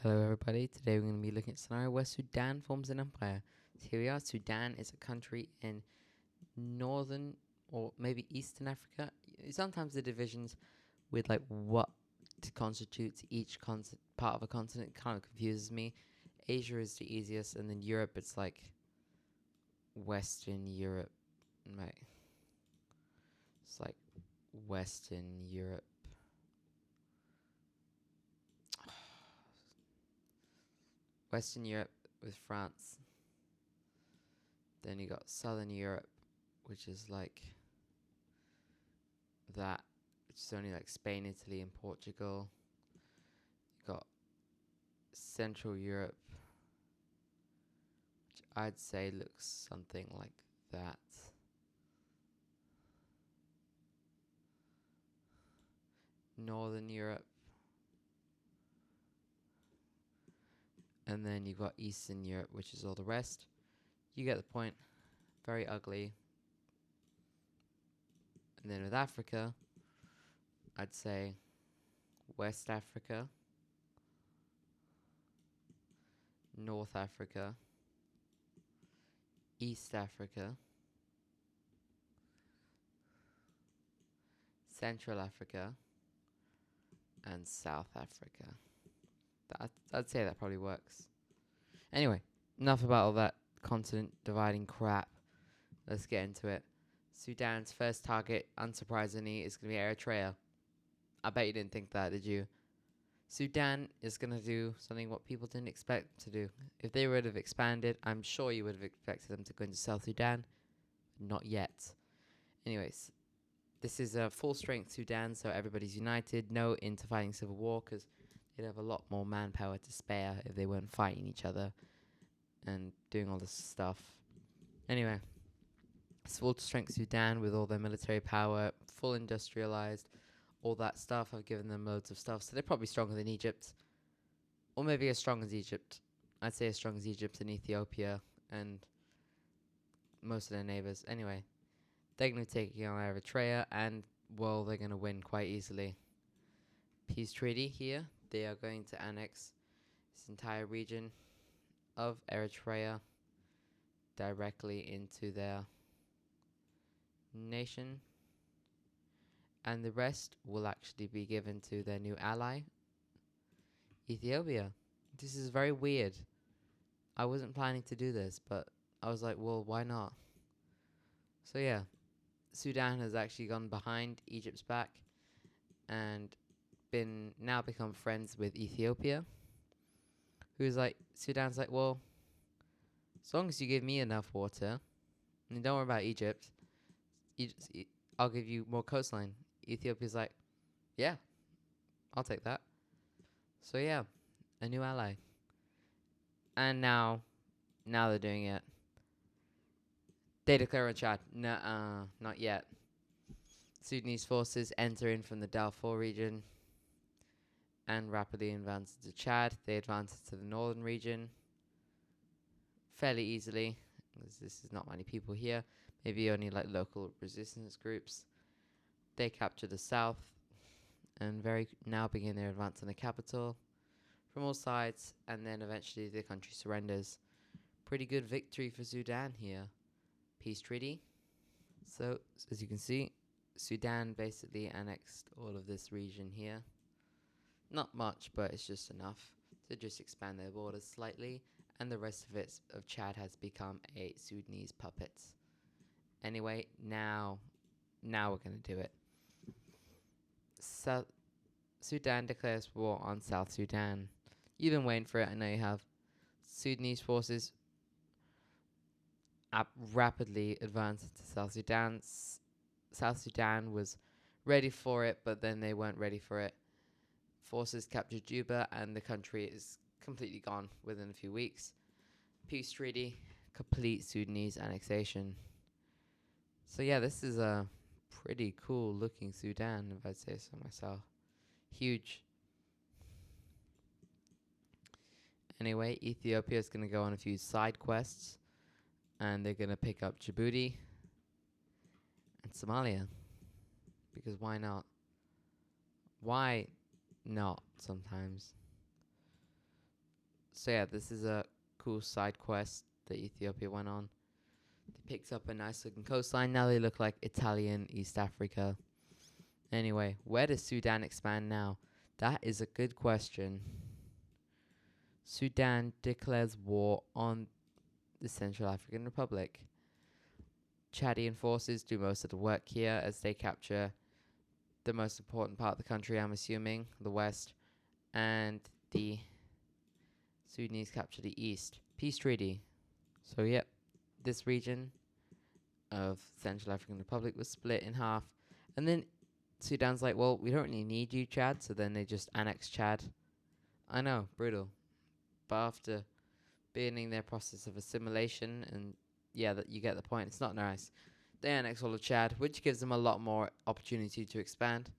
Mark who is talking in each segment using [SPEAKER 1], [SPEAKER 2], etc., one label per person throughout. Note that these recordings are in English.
[SPEAKER 1] Hello, everybody. Today we're going to be looking at a scenario where Sudan forms an empire. So here we are. Sudan is a country in northern or maybe eastern Africa. Sometimes the divisions with like what constitutes each part of a continent kind of confuses me. Asia is the easiest, and then Europe, it's like Western Europe. Right. It's like Western Europe. Western Europe with France. Then you got Southern Europe, which is like that, which is only like Spain, Italy, and Portugal. You got Central Europe, which I'd say looks something like that. Northern Europe. And then you've got Eastern Europe, which is all the rest. You get the point. Very ugly. And then with Africa, I'd say West Africa, North Africa, East Africa, Central Africa, and South Africa. I'd say that probably works. Anyway, enough about all that continent dividing crap. Let's get into it. Sudan's first target, unsurprisingly, is going to be Eritrea. I bet you didn't think that, did you? Sudan is going to do something what people didn't expect to do. If they would have expanded, I'm sure you would have expected them to go into South Sudan. Not yet. Anyways, this is a full strength Sudan, so everybody's united. No into fighting civil war because they'd have a lot more manpower to spare if they weren't fighting each other and doing all this stuff. Anyway, it's full strength Sudan with all their military power, full industrialized, all that stuff. I've given them loads of stuff, so they're probably stronger than Egypt, or maybe as strong as Egypt. I'd say as strong as Egypt and Ethiopia and most of their neighbors. Anyway, they're going to take on Eritrea, and well, they're going to win quite easily. Peace treaty here. They are going to annex this entire region of Eritrea directly into their nation, and the rest will actually be given to their new ally, Ethiopia. This is very weird. I wasn't planning to do this, but I was like, well, why not? So yeah, Sudan has actually gone behind Egypt's back and become friends with Ethiopia, who's like, Sudan's like, well, as long as you give me enough water, and don't worry about Egypt, I'll give you more coastline. Ethiopia's like, yeah, I'll take that. So yeah, a new ally. And now they're doing it. They declare on Chad. Nuh-uh, not yet. Sudanese forces enter in from the Darfur region and rapidly advance into Chad. They advance to the northern region fairly easily, because this is not many people here. Maybe only like local resistance groups. They capture the south and now begin their advance on the capital from all sides, and then eventually the country surrenders. Pretty good victory for Sudan here. Peace treaty. So, as you can see, Sudan basically annexed all of this region here. Not much, but it's just enough to just expand their borders slightly, and the rest of Chad has become a Sudanese puppet. Anyway, now we're going to do it. Sudan declares war on South Sudan. You've been waiting for it, I know you have. Sudanese forces rapidly advanced into South Sudan. South Sudan was ready for it, but then they weren't ready for it. Forces captured Juba, and the country is completely gone within a few weeks. Peace treaty, complete Sudanese annexation. So yeah, this is a pretty cool looking Sudan, if I'd say so myself. Huge. Anyway, Ethiopia is going to go on a few side quests, and they're going to pick up Djibouti and Somalia. Because why not? Why not sometimes? So yeah, this is a cool side quest that Ethiopia went on. They picked up a nice looking coastline. Now they look like Italian East Africa. Anyway, where does Sudan expand now? That is a good question. Sudan declares war on the Central African Republic. Chadian forces do most of the work here as they capture the most important part of the country, I'm assuming, the west, and the Sudanese capture the east. Peace treaty. So, yep, this region of Central African Republic was split in half. And then Sudan's like, well, we don't really need you, Chad. So then they just annex Chad. I know, brutal. But after beginning their process of assimilation, and yeah, that you get the point. It's not nice. They annex all of Chad, which gives them a lot more opportunity to expand.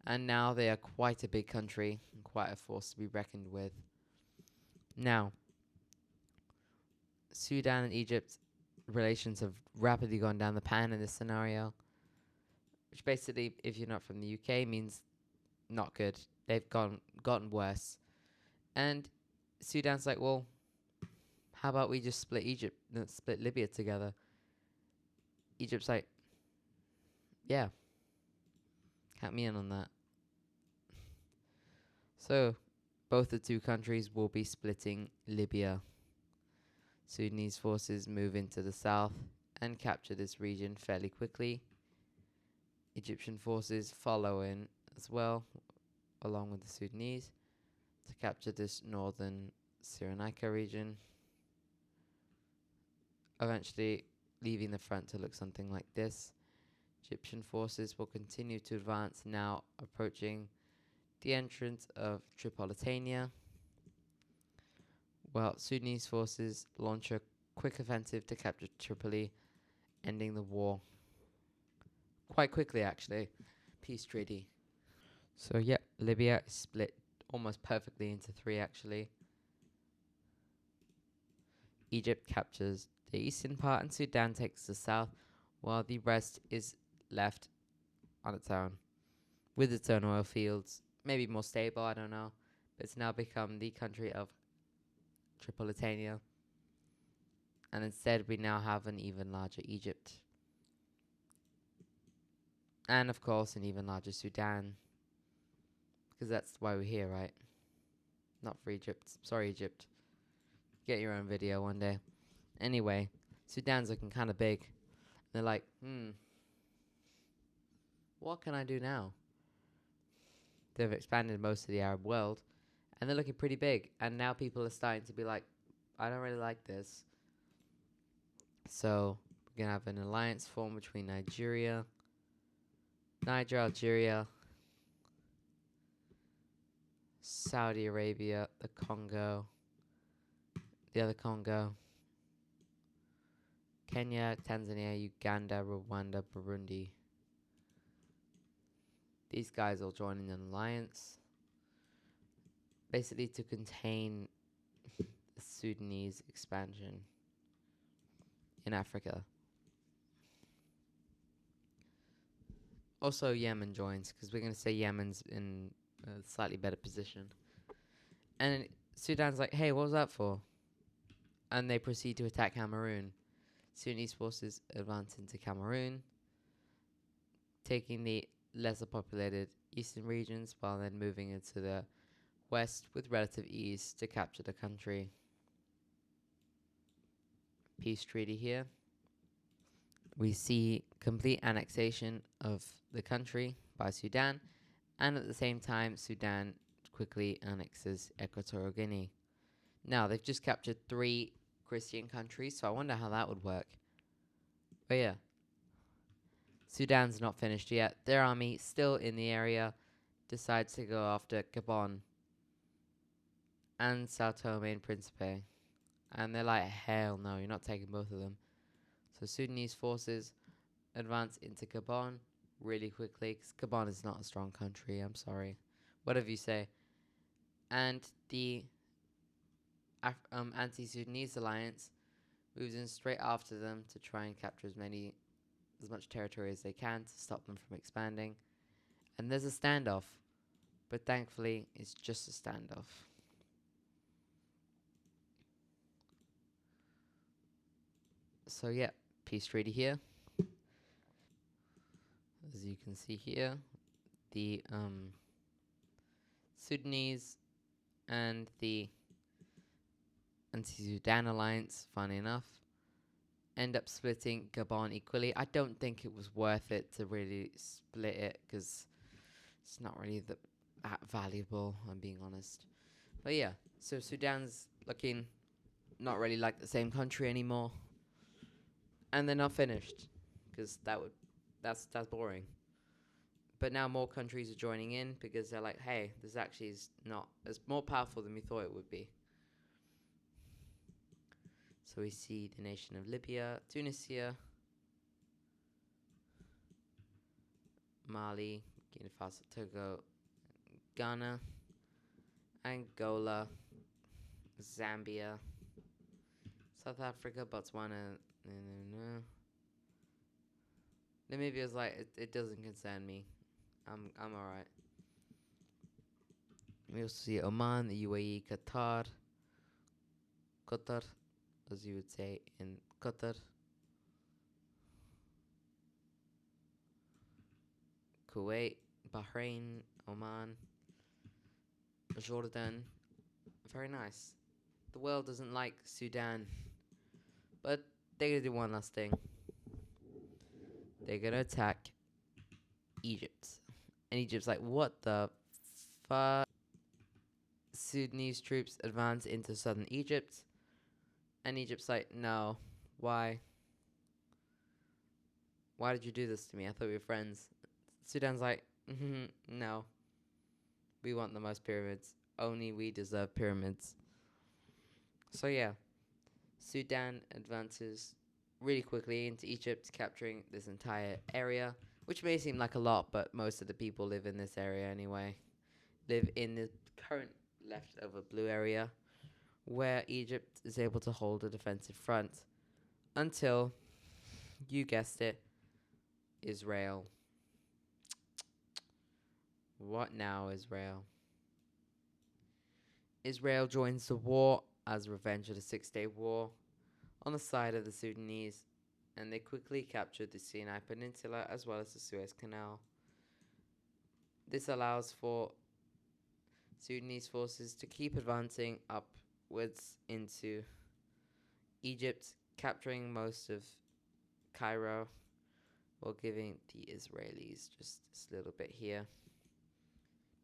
[SPEAKER 1] And now they are quite a big country and quite a force to be reckoned with. Now, Sudan and Egypt relations have rapidly gone down the pan in this scenario, which basically, if you're not from the UK, means not good. They've gotten worse. And Sudan's like, well, how about we just split Libya together? Egypt's like, yeah, count me in on that. So, both the two countries will be splitting Libya. Sudanese forces move into the south and capture this region fairly quickly. Egyptian forces follow in as well, along with the Sudanese, to capture this northern Cyrenaica region, eventually leaving the front to look something like this. Egyptian forces will continue to advance, now approaching the entrance of Tripolitania, while Sudanese forces launch a quick offensive to capture Tripoli, ending the war quite quickly, actually. Peace treaty. So, yeah, Libya is split almost perfectly into three, actually. Egypt captures the eastern part and Sudan takes the south, while the rest is left on its own, with its own oil fields. Maybe more stable, I don't know. But it's now become the country of Tripolitania. And instead, we now have an even larger Egypt. And, of course, an even larger Sudan. Because that's why we're here, right? Not for Egypt. Sorry, Egypt. Get your own video one day. Anyway, Sudan's looking kind of big. They're like, what can I do now? They've expanded most of the Arab world, and they're looking pretty big. And now people are starting to be like, I don't really like this. So we're gonna have an alliance formed between Niger, Algeria, Saudi Arabia, the Congo, the other Congo, Kenya, Tanzania, Uganda, Rwanda, Burundi. These guys all join in an alliance, basically to contain the Sudanese expansion in Africa. Also, Yemen joins, because we're going to say Yemen's in a slightly better position. And Sudan's like, hey, what was that for? And they proceed to attack Cameroon. Sudanese forces advance into Cameroon, taking the lesser populated eastern regions while then moving into the west with relative ease to capture the country. Peace treaty here. We see complete annexation of the country by Sudan, and at the same time, Sudan quickly annexes Equatorial Guinea. Now, they've just captured 3 Christian countries, so I wonder how that would work. But yeah, Sudan's not finished yet. Their army, still in the area, decides to go after Gabon and Sao Tome and Principe. And they're like, hell no, you're not taking both of them. So Sudanese forces advance into Gabon really quickly, because Gabon is not a strong country, I'm sorry. Whatever you say. And the anti-Sudanese alliance moves in straight after them to try and capture as much territory as they can to stop them from expanding. And there's a standoff, but thankfully it's just a standoff. So yeah, peace treaty here. As you can see here, the Sudanese and the anti-Sudan alliance, funny enough, end up splitting Gabon equally. I don't think it was worth it to really split it because it's not really that valuable, I'm being honest. But yeah, so Sudan's looking not really like the same country anymore, and they're not finished because that's boring. But now more countries are joining in because they're like, hey, this actually is not as more powerful than we thought it would be. So we see the nation of Libya, Tunisia, Mali, Guinea Faso, Togo, Ghana, Angola, Zambia, South Africa, Botswana. No. Namibia's like it doesn't concern me. I'm alright. We also see Oman, the UAE, Qatar, as you would say in Qatar, Kuwait, Bahrain, Oman, Jordan. Very nice. The world doesn't like Sudan, but they're gonna do one last thing. They're gonna attack Egypt. And Egypt's like, what the fuck? Sudanese troops advance into southern Egypt. And Egypt's like, no. Why? Why did you do this to me? I thought we were friends. Sudan's like, no. We want the most pyramids. Only we deserve pyramids. So yeah, Sudan advances really quickly into Egypt, capturing this entire area, which may seem like a lot, but most of the people live in this area anyway. Live in the current leftover blue area, where Egypt is able to hold a defensive front until, you guessed it, Israel. What now, Israel? Israel joins the war as revenge of the 6-Day War on the side of the Sudanese, and they quickly captured the Sinai Peninsula as well as the Suez Canal. This allows for Sudanese forces to keep advancing upwards into Egypt, capturing most of Cairo while giving the Israelis just this little bit here.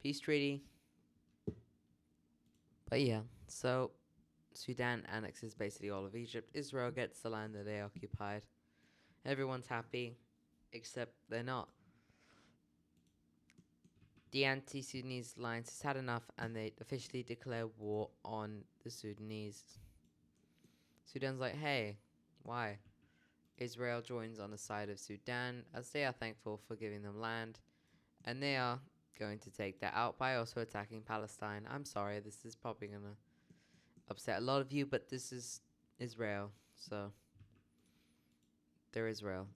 [SPEAKER 1] Peace treaty. But yeah, so Sudan annexes basically all of Egypt. Israel gets the land that they occupied. Everyone's happy, except they're not. The anti-Sudanese alliance has had enough, and they officially declare war on the Sudanese. Sudan's like, hey, why? Israel joins on the side of Sudan, as they are thankful for giving them land, and they are going to take that out by also attacking Palestine. I'm sorry, this is probably going to upset a lot of you, but this is Israel, so they're Israel.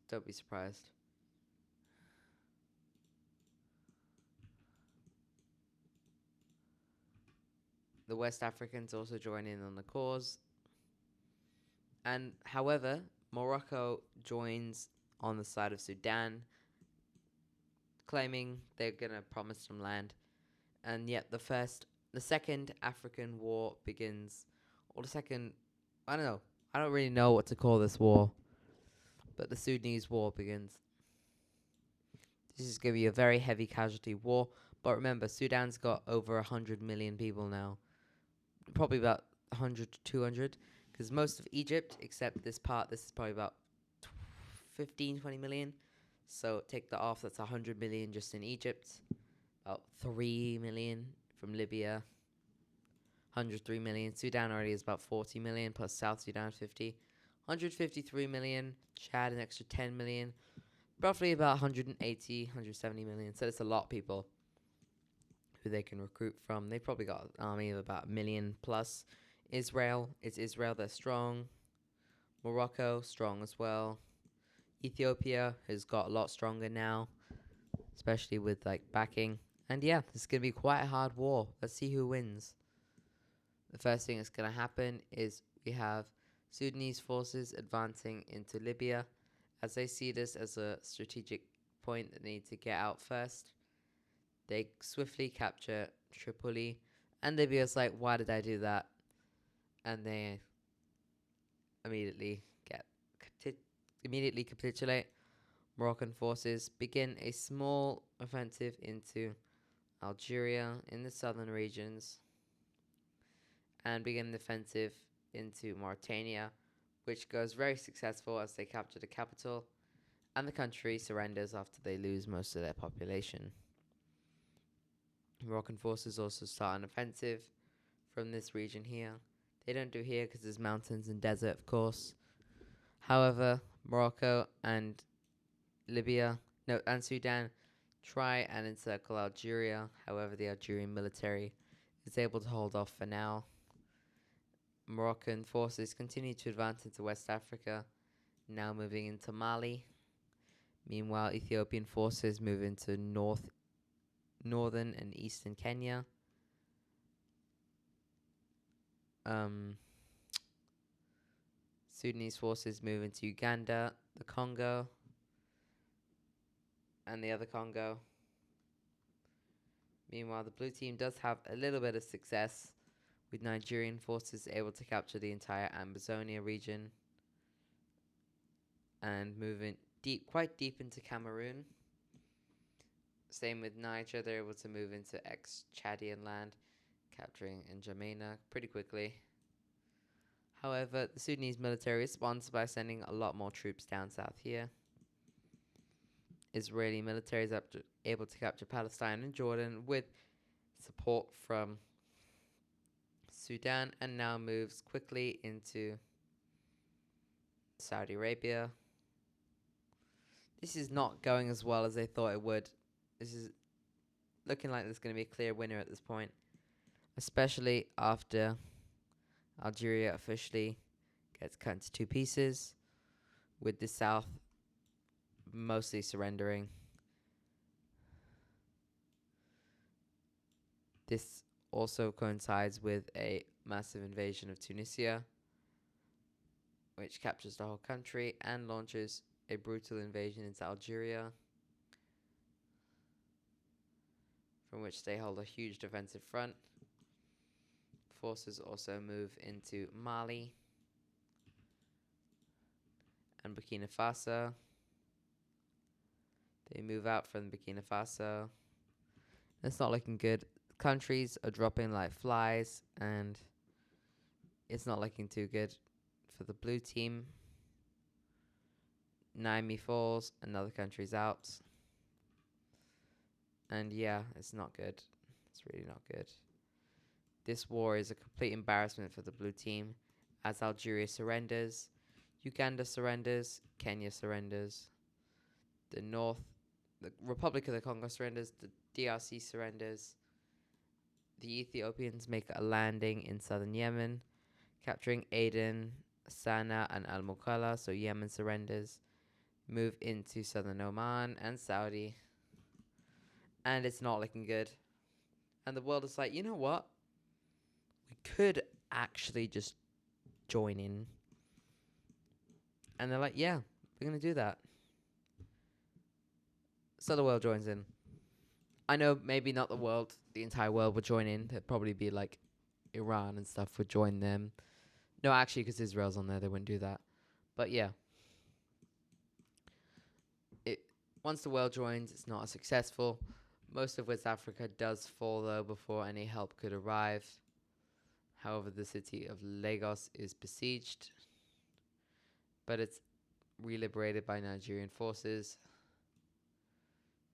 [SPEAKER 1] Don't be surprised. The West Africans also join in on the cause. And however, Morocco joins on the side of Sudan, claiming they're going to promise some land. And yet the second African war begins, or the second, I don't know. I don't really know what to call this war, but the Sudanese war begins. This is going to be a very heavy casualty war. But remember, Sudan's got over 100 million people now. Probably about 100 to 200. Because most of Egypt, except this part, this is probably about 15, 20 million. So take that off, that's 100 million just in Egypt. About 3 million from Libya. 103 million. Sudan already is about 40 million, plus South Sudan 50. 153 million. Chad an extra 10 million. Roughly about 180, 170 million. So it's a lot of people who they can recruit from. They've probably got an army of about 1 million plus. Israel, it's Israel, they're strong. Morocco, strong as well. Ethiopia has got a lot stronger now, especially with like backing. And yeah, this is going to be quite a hard war. Let's see who wins. The first thing that's going to happen is we have Sudanese forces advancing into Libya, as they see this as a strategic point that they need to get out first. They swiftly capture Tripoli, and Libya's like, why did I do that? And they immediately immediately capitulate. Moroccan forces begin a small offensive into Algeria in the southern regions and begin the offensive into Mauritania, which goes very successful as they capture the capital and the country surrenders after they lose most of their population. Moroccan forces also start an offensive from this region here. They don't do here because there's mountains and desert, of course. However, Morocco and Sudan try and encircle Algeria. However, the Algerian military is able to hold off for now. Moroccan forces continue to advance into West Africa, now moving into Mali. Meanwhile, Ethiopian forces move into northern and eastern Kenya. Sudanese forces move into Uganda, the Congo, and the other Congo. Meanwhile, the blue team does have a little bit of success, with Nigerian forces able to capture the entire Amazonia region and moving quite deep into Cameroon. Same with Niger, they're able to move into ex-Chadian land, capturing N'Djamena pretty quickly. However, the Sudanese military responds by sending a lot more troops down south here. Israeli military is able to capture Palestine and Jordan with support from Sudan, and now moves quickly into Saudi Arabia. This is not going as well as they thought it would. This is looking like there's going to be a clear winner at this point, especially after Algeria officially gets cut into two pieces, with the south mostly surrendering. This also coincides with a massive invasion of Tunisia, which captures the whole country and launches a brutal invasion into Algeria, from which they hold a huge defensive front. Forces also move into Mali and Burkina Faso. They move out from Burkina Faso. It's not looking good. Countries are dropping like flies, and it's not looking too good for the blue team. Niamey falls, another country's out. And yeah, it's not good. It's really not good. This war is a complete embarrassment for the blue team, as Algeria surrenders, Uganda surrenders, Kenya surrenders, the Republic of the Congo surrenders, the DRC surrenders. The Ethiopians make a landing in southern Yemen, capturing Aden, Sana'a, and Al Mukalla, so Yemen surrenders. Move into southern Oman and Saudi. And it's not looking good. And the world is like, you know what? We could actually just join in. And they're like, yeah, we're going to do that. So the world joins in. I know maybe not the entire world would join in. There'd probably be like Iran and stuff would join them. No, actually, because Israel's on there, they wouldn't do that. But yeah. Once the world joins, it's not as successful. Most of West Africa does fall, though, before any help could arrive. However, the city of Lagos is besieged, but it's reliberated by Nigerian forces.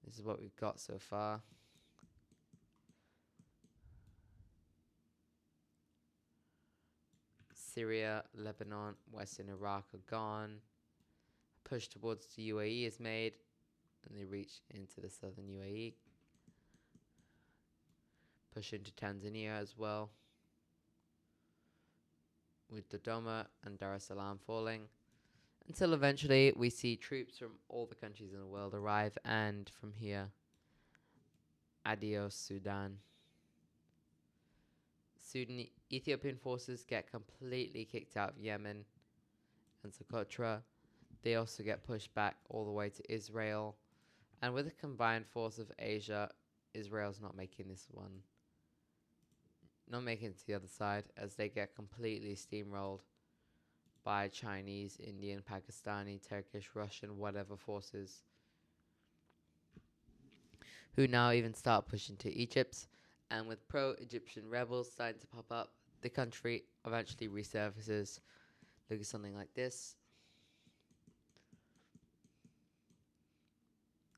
[SPEAKER 1] This is what we've got so far. Syria, Lebanon, Western Iraq are gone. A push towards the UAE is made, and they reach into the southern UAE. Push into Tanzania as well, with Dodoma and Dar es Salaam falling, until eventually we see troops from all the countries in the world arrive, and from here, adios Sudan. Ethiopian forces get completely kicked out of Yemen, and Socotra. They also get pushed back all the way to Israel. And with the combined force of Asia, Israel's not making this one. Not making it to the other side, as they get completely steamrolled by Chinese, Indian, Pakistani, Turkish, Russian, whatever forces, who now even start pushing to Egypt. And with pro-Egyptian rebels starting to pop up, the country eventually resurfaces. Look at something like this.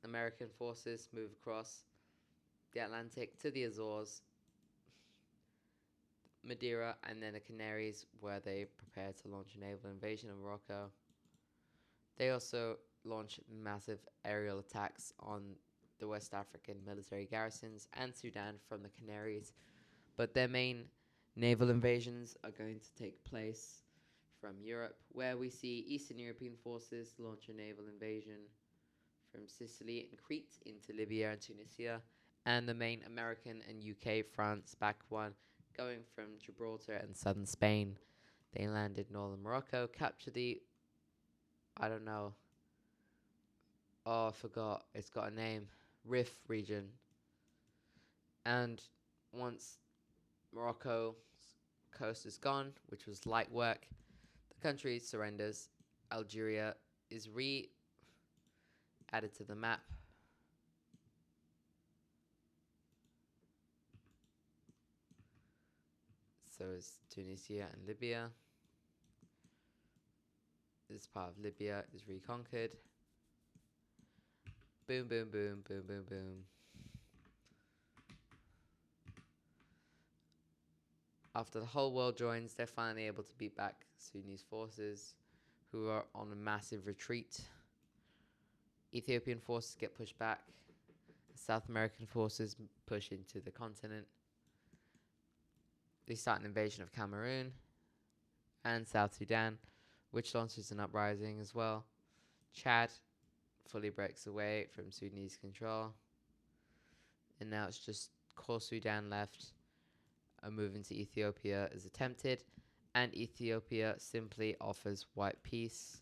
[SPEAKER 1] American forces move across the Atlantic to the Azores, Madeira, and then the Canaries, where they prepare to launch a naval invasion of Morocco. They also launch massive aerial attacks on the West African military garrisons and Sudan from the Canaries, but their main naval invasions are going to take place from Europe, where we see Eastern European forces launch a naval invasion from Sicily and Crete into Libya and Tunisia, and the main American and UK France back one going from Gibraltar and southern Spain. They landed northern Morocco, captured the, I don't know, oh, I forgot, it's got a name, Rif region. And once Morocco's coast is gone, which was light work, the country surrenders. Algeria is added to the map. So is Tunisia and Libya. This part of Libya is reconquered. Boom, boom, boom, boom, boom, boom. After the whole world joins, they're finally able to beat back Sudanese forces, who are on a massive retreat. Ethiopian forces get pushed back. South American forces push into the continent. They start an invasion of Cameroon and South Sudan, which launches an uprising as well. Chad fully breaks away from Sudanese control. And now it's just core Sudan left. A move into Ethiopia is attempted, and Ethiopia simply offers white peace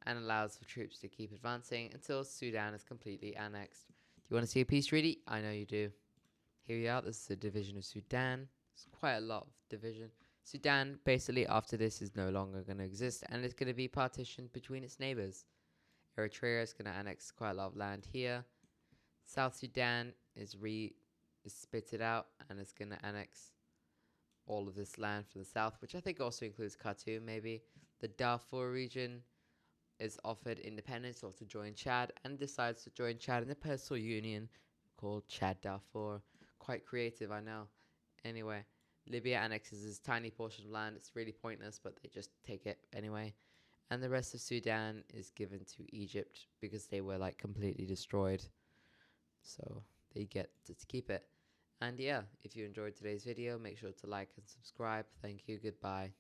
[SPEAKER 1] and allows for troops to keep advancing until Sudan is completely annexed. Do you want to see a peace treaty? I know you do. Here we are. This is the division of Sudan. It's quite a lot of division. Sudan, basically, after this, is no longer going to exist, and it's going to be partitioned between its neighbors. Eritrea is going to annex quite a lot of land here. South Sudan is spitted out, and it's going to annex all of this land from the south, which I think also includes Khartoum, maybe. The Darfur region is offered independence or to join Chad, and decides to join Chad in a personal union called Chad Darfur. Quite creative, I know. Anyway, Libya annexes this tiny portion of land. It's really pointless, but they just take it anyway. And the rest of Sudan is given to Egypt because they were like completely destroyed. So they get to keep it. And yeah, if you enjoyed today's video, make sure to like and subscribe. Thank you. Goodbye.